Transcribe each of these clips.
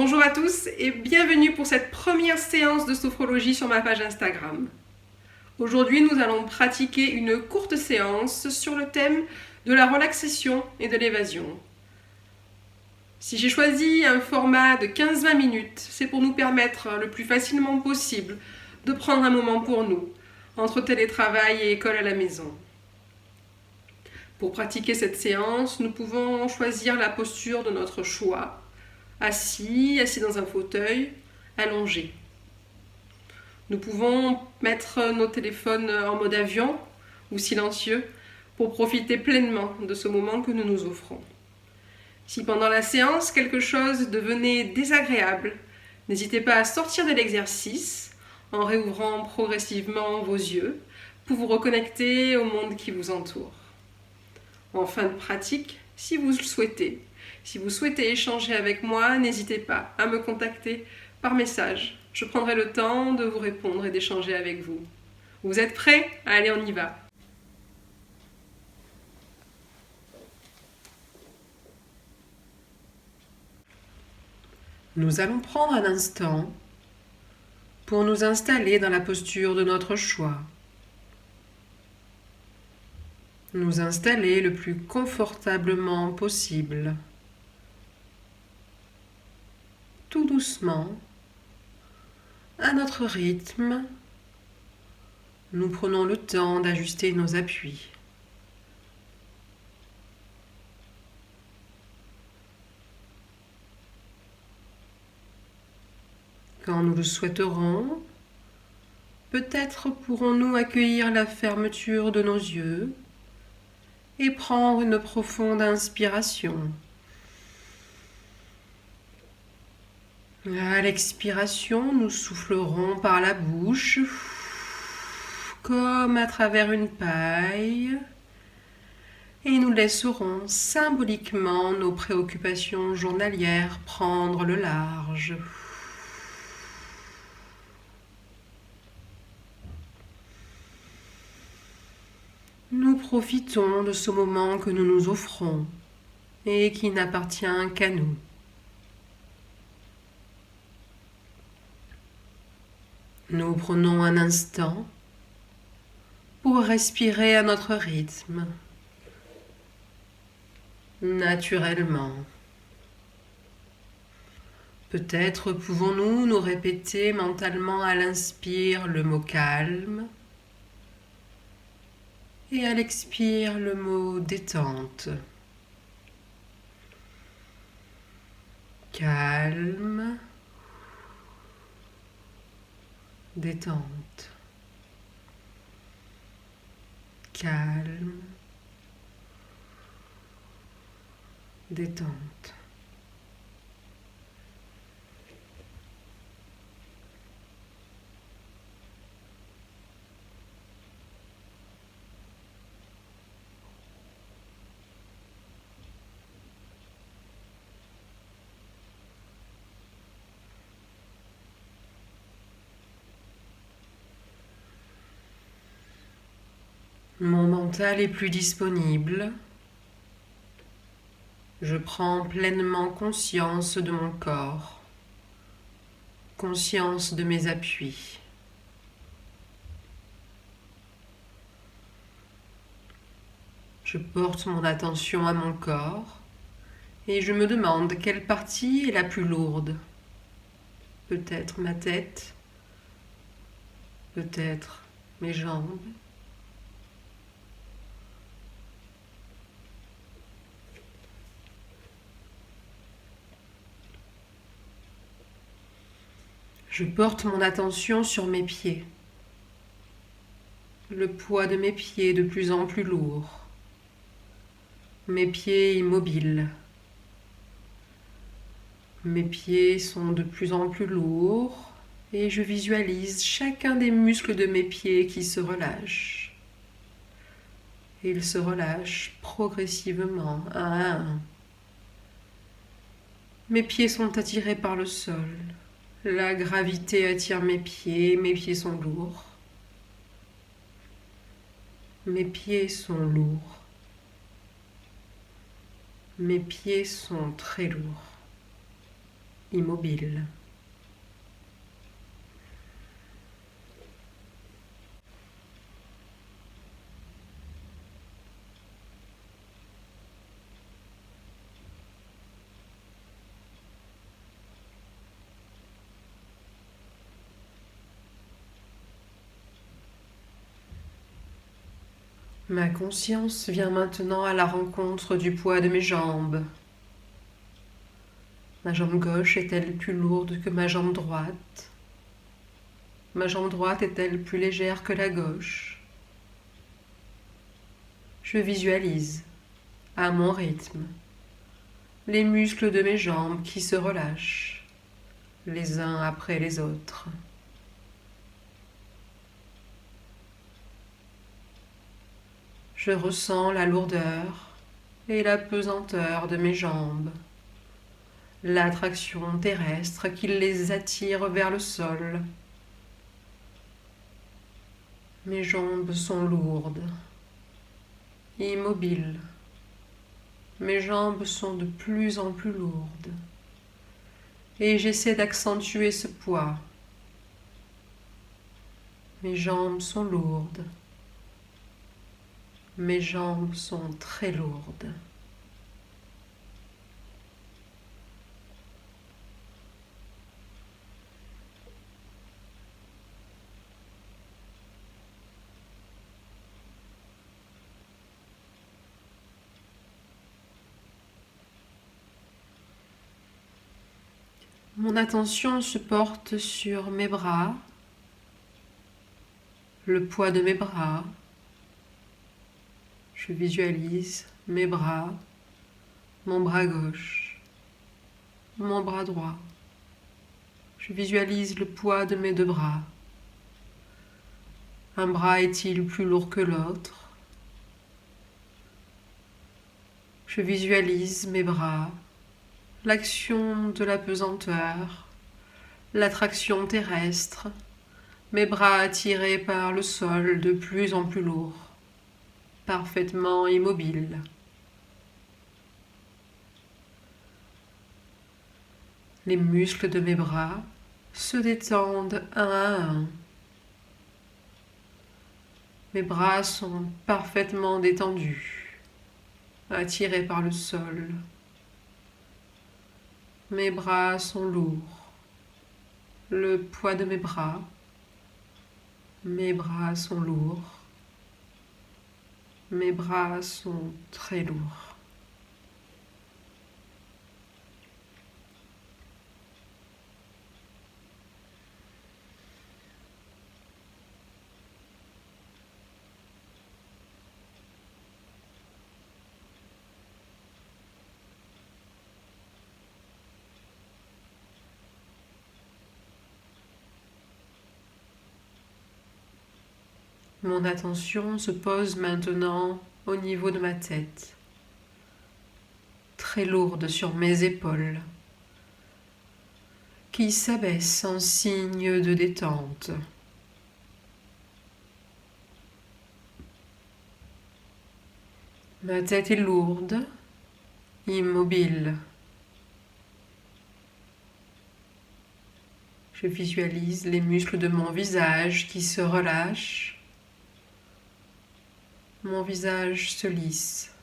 Bonjour à tous et bienvenue pour cette première séance de sophrologie sur ma page Instagram. Aujourd'hui, nous allons pratiquer une courte séance sur le thème de la relaxation et de l'évasion. Si j'ai choisi un format de 15-20 minutes, c'est pour nous permettre le plus facilement possible de prendre un moment pour nous, entre télétravail et école à la maison. Pour pratiquer cette séance, nous pouvons choisir la posture de notre choix. Assis dans un fauteuil, allongé. Nous pouvons mettre nos téléphones en mode avion ou silencieux pour profiter pleinement de ce moment que nous nous offrons. Si pendant la séance quelque chose devenait désagréable, n'hésitez pas à sortir de l'exercice en réouvrant progressivement vos yeux pour vous reconnecter au monde qui vous entoure. En fin de pratique, si vous le souhaitez, si vous souhaitez échanger avec moi, n'hésitez pas à me contacter par message. Je prendrai le temps de vous répondre et d'échanger avec vous. Vous êtes prêts? Allez, on y va. Nous allons prendre un instant pour nous installer dans la posture de notre choix. Nous installer le plus confortablement possible. Tout doucement, à notre rythme, nous prenons le temps d'ajuster nos appuis. Quand nous le souhaiterons, peut-être pourrons-nous accueillir la fermeture de nos yeux et prendre une profonde inspiration. À l'expiration, nous soufflerons par la bouche, comme à travers une paille, et nous laisserons symboliquement nos préoccupations journalières prendre le large. Nous profitons de ce moment que nous nous offrons et qui n'appartient qu'à nous. Nous prenons un instant pour respirer à notre rythme, naturellement. Peut-être pouvons-nous nous répéter mentalement à l'inspire le mot calme et à l'expire le mot détente. Calme, détente. Calme, détente. Mon mental est plus disponible. Je prends pleinement conscience de mon corps, conscience de mes appuis. Je porte mon attention à mon corps et je me demande quelle partie est la plus lourde. Peut-être ma tête, peut-être mes jambes. Je porte mon attention sur mes pieds. Le poids de mes pieds est de plus en plus lourd. Mes pieds immobiles. Mes pieds sont de plus en plus lourds et je visualise chacun des muscles de mes pieds qui se relâchent. Ils se relâchent progressivement, un à un. Mes pieds sont attirés par le sol. La gravité attire mes pieds sont lourds. Mes pieds sont lourds. Mes pieds sont très lourds. immobile. Ma conscience vient maintenant à la rencontre du poids de mes jambes. Ma jambe gauche est-elle plus lourde que ma jambe droite? Ma jambe droite est-elle plus légère que la gauche? Je visualise, à mon rythme, les muscles de mes jambes qui se relâchent, les uns après les autres. Je ressens la lourdeur et la pesanteur de mes jambes, l'attraction terrestre qui les attire vers le sol. Mes jambes sont lourdes, immobiles. Mes jambes sont de plus en plus lourdes et j'essaie d'accentuer ce poids. Mes jambes sont lourdes. Mes jambes sont très lourdes. Mon attention se porte sur mes bras, le poids de mes bras. Je visualise mes bras, mon bras gauche, mon bras droit. Je visualise le poids de mes deux bras. Un bras est-il plus lourd que l'autre? Je visualise mes bras, l'action de la pesanteur, l'attraction terrestre, mes bras attirés par le sol de plus en plus lourd, parfaitement immobiles. Les muscles de mes bras se détendent un à un. Mes bras sont parfaitement détendus, attirés par le sol. Mes bras sont lourds. Le poids de mes bras sont lourds. Mes bras sont très lourds. Mon attention se pose maintenant au niveau de ma tête, très lourde sur mes épaules, qui s'abaisse en signe de détente. Ma tête est lourde, immobile. Je visualise les muscles de mon visage qui se relâchent. Mon visage se lisse.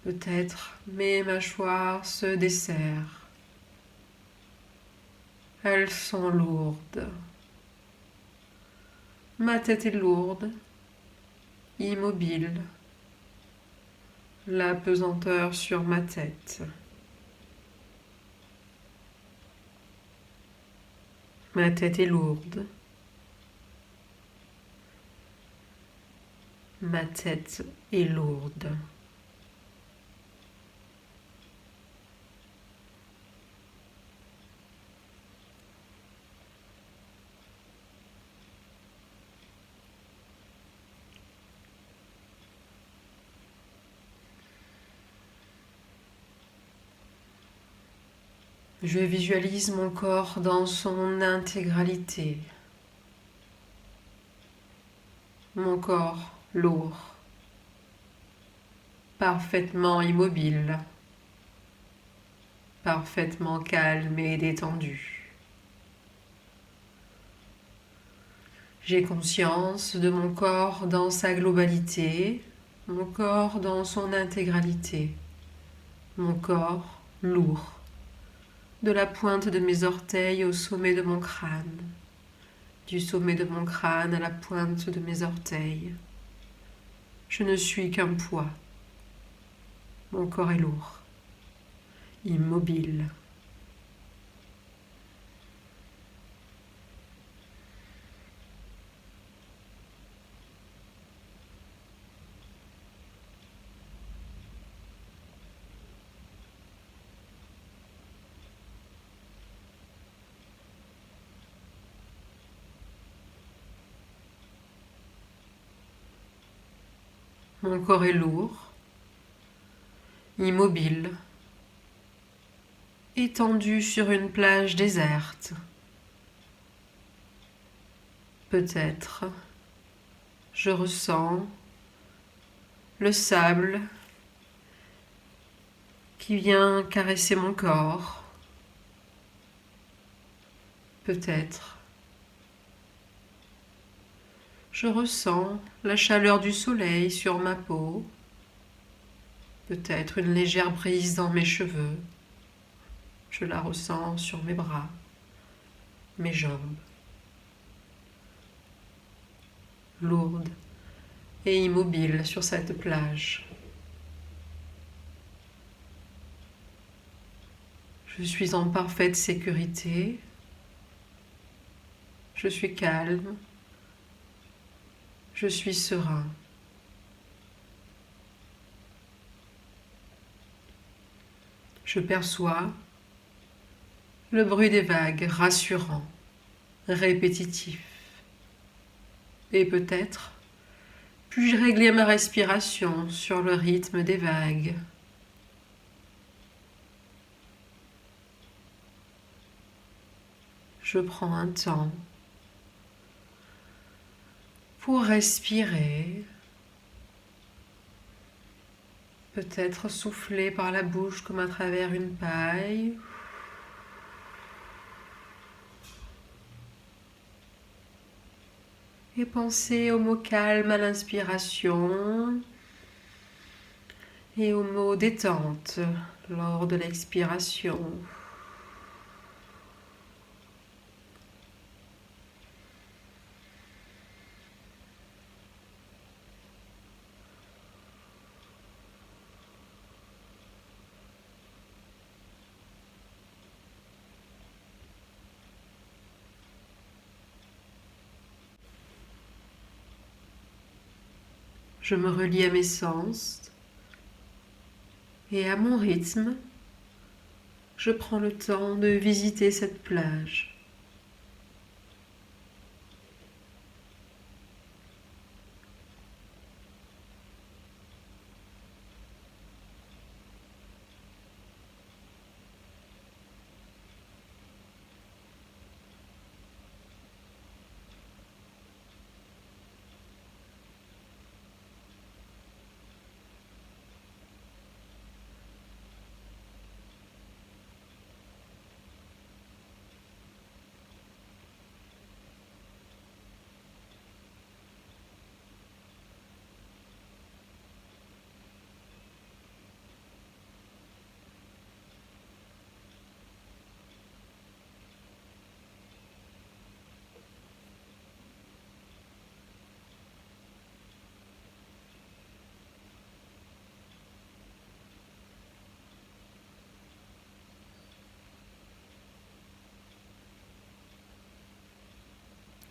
Peut-être mes mâchoires se desserrent. Elles sont lourdes. Ma tête est lourde, immobile. La pesanteur sur ma tête. Ma tête est lourde. Ma tête est lourde. Je visualise mon corps dans son intégralité. Mon corps lourd, parfaitement immobile. parfaitement calme et détendu. J'ai conscience de mon corps dans sa globalité, mon corps dans son intégralité, mon corps lourd, de la pointe de mes orteils au sommet de mon crâne, du sommet de mon crâne à la pointe de mes orteils. Je ne suis qu'un poids. Mon corps est lourd, immobile. Mon corps est lourd, immobile, étendu sur une plage déserte. Peut-être je ressens le sable qui vient caresser mon corps. Peut-être je ressens la chaleur du soleil sur ma peau. Peut-être une légère brise dans mes cheveux. Je la ressens sur mes bras, mes jambes. Lourde et immobile sur cette plage. Je suis en parfaite sécurité. Je suis calme. Je suis serein. Je perçois le bruit des vagues rassurant, répétitif. Et peut-être puis-je régler ma respiration sur le rythme des vagues. Je prends un temps pour respirer, peut-être souffler par la bouche comme à travers une paille. Et penser au mot calme à l'inspiration et au mot détente lors de l'expiration. Je me relie à mes sens et à mon rythme, je prends le temps de visiter cette plage.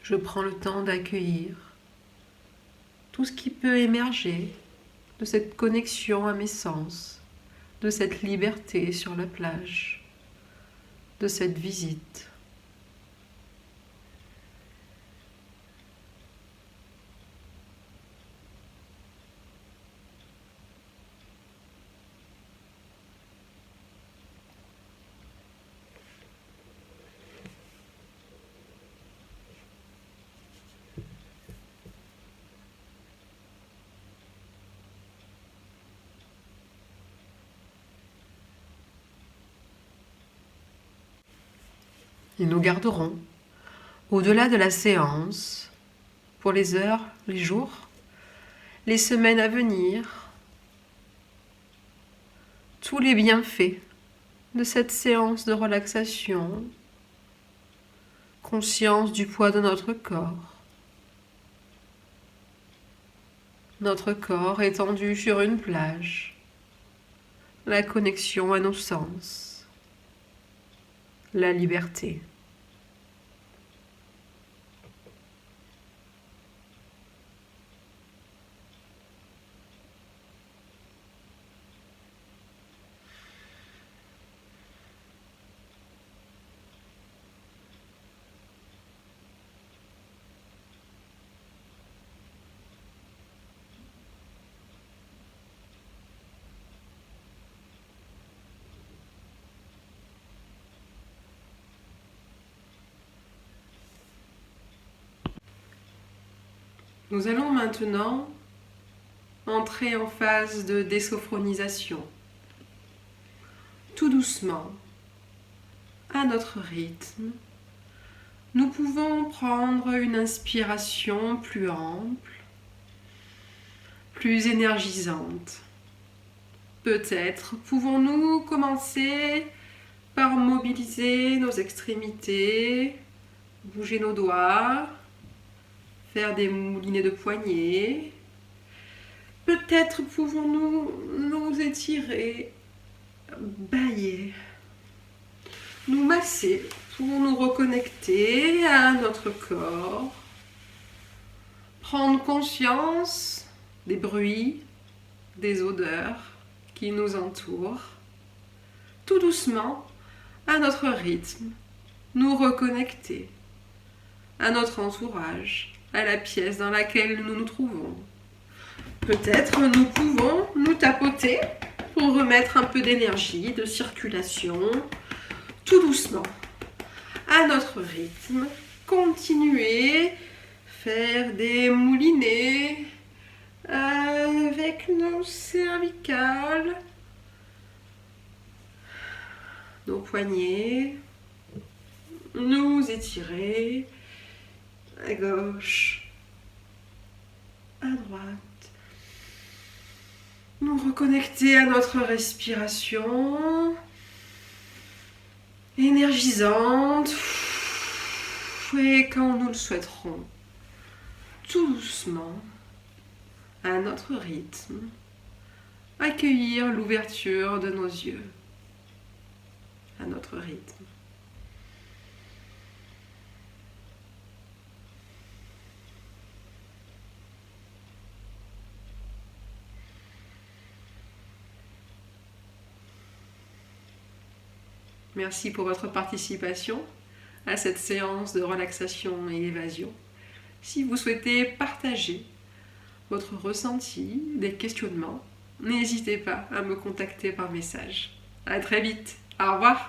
Je prends le temps d'accueillir tout ce qui peut émerger de cette connexion à mes sens, de cette liberté sur la plage, de cette visite. Et nous garderons, au-delà de la séance, pour les heures, les jours, les semaines à venir, tous les bienfaits de cette séance de relaxation, conscience du poids de notre corps étendu sur une plage, la connexion à nos sens, la liberté. Nous allons maintenant entrer en phase de désophronisation. Tout doucement, à notre rythme, nous pouvons prendre une inspiration plus ample, plus énergisante. Peut-être pouvons-nous commencer par mobiliser nos extrémités, bouger nos doigts, faire des moulinets de poignets. Peut-être pouvons-nous nous étirer, bâiller, nous masser pour nous reconnecter à notre corps, prendre conscience des bruits, des odeurs qui nous entourent, tout doucement, à notre rythme, nous reconnecter à notre entourage, à la pièce dans laquelle nous nous trouvons. Peut-être nous pouvons nous tapoter pour remettre un peu d'énergie, de circulation, tout doucement, à notre rythme. Continuer, faire des moulinets avec nos cervicales, nos poignets, nous étirer à gauche, à droite, nous reconnecter à notre respiration énergisante et quand nous le souhaiterons, tout doucement, à notre rythme, accueillir l'ouverture de nos yeux, à notre rythme. Merci pour votre participation à cette séance de relaxation et évasion. Si vous souhaitez partager votre ressenti, des questionnements, n'hésitez pas à me contacter par message. À très vite. Au revoir.